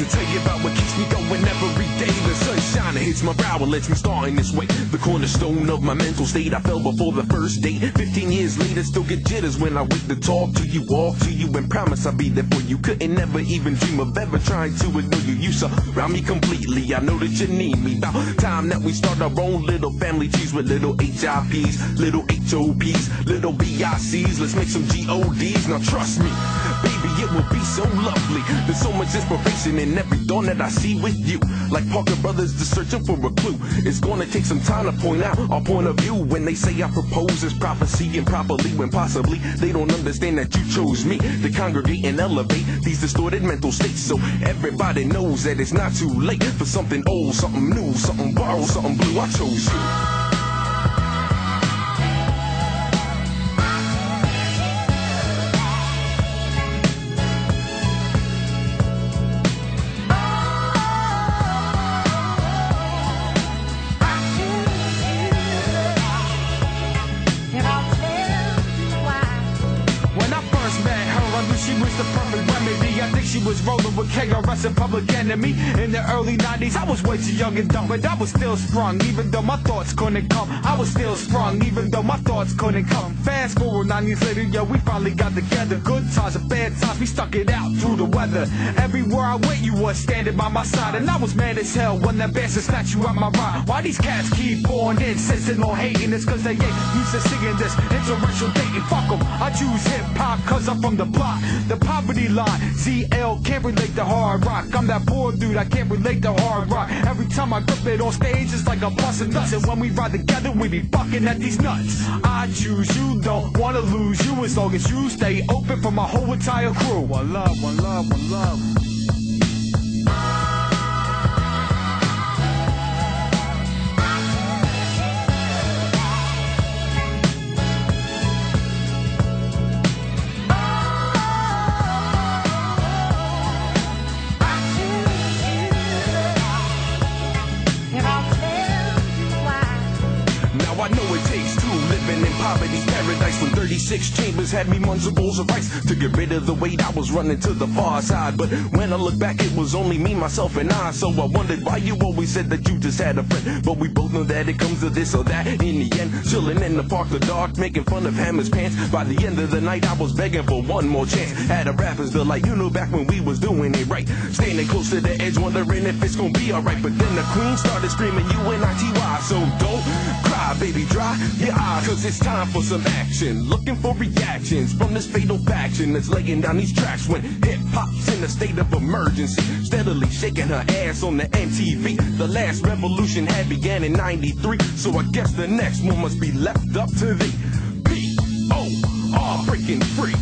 to tell you about what keeps me going every day. The sunshine hits my brow and lets me start in this way. The cornerstone of my mental state, I fell before the first date. 15 years later, still get jitters when I wake to talk to you, walk to you, and promise I'll be there for you. Couldn't never even dream of ever trying to ignore you. You surround me completely, I know that you need me. About time that we start our own little family trees with little HIPs, little HOPs, little BICs. Let's make some GODs. Now trust me, baby, it will be so lovely. There's so much inspiration in every dawn that I see with you. Like Parker Brothers, just searching for a clue. It's gonna take some time to point out our point of view. When they say I propose as prophecy improperly, when possibly they don't understand that you chose me to congregate and elevate these distorted mental states. So everybody knows that it's not too late for something old, something new, something borrowed, something blue. I chose you. She was the perfect remedy. I think she was rolling with KRS and Public Enemy. In the early 90s, I was way too young and dumb, but I was still sprung. Even though my thoughts couldn't come, I was still sprung. Even though my thoughts couldn't come. Fast forward 9 years later, yo, we finally got together. Good times and bad times, we stuck it out through the weather. Everywhere I went, you was standing by my side. And I was mad as hell when that bastard snatched you out my ride. Why these cats keep on insisting on hating? It's cause they ain't used to singing this interracial dating. Fuck 'em, I choose hip-hop cause I'm from the block. The poverty line, ZL can't relate to hard rock. I'm that poor dude, I can't relate to hard rock. Every time I grip it on stage, it's like a bust of nuts. And when we ride together, we be fucking at these nuts. I choose you, don't wanna lose you. As long as you stay open for my whole entire crew. One love, one love, one love. I know it takes two, living in poverty's paradise. When 36 chambers had me months of bowls of rice to get rid of the weight I was running to the far side. But when I look back, it was only me, myself, and I. So I wondered why you always said that you just had a friend. But we both know that it comes to this or that. In the end, chilling in the park, the dark, making fun of Hammer's pants. By the end of the night, I was begging for one more chance. Had a rappers feel like, you know, back when we was doing it right. Standing close to the edge, wondering if it's gonna be alright. But then the queen started screaming UNITY. So don't cry, baby, dry your eyes, cause it's time for some action. Looking for reactions from this fatal faction that's laying down these tracks when hip-hop's in a state of emergency. Steadily shaking her ass on the MTV. The last revolution had began in 93, so I guess the next one must be left up to thee. P.O.R. breaking free.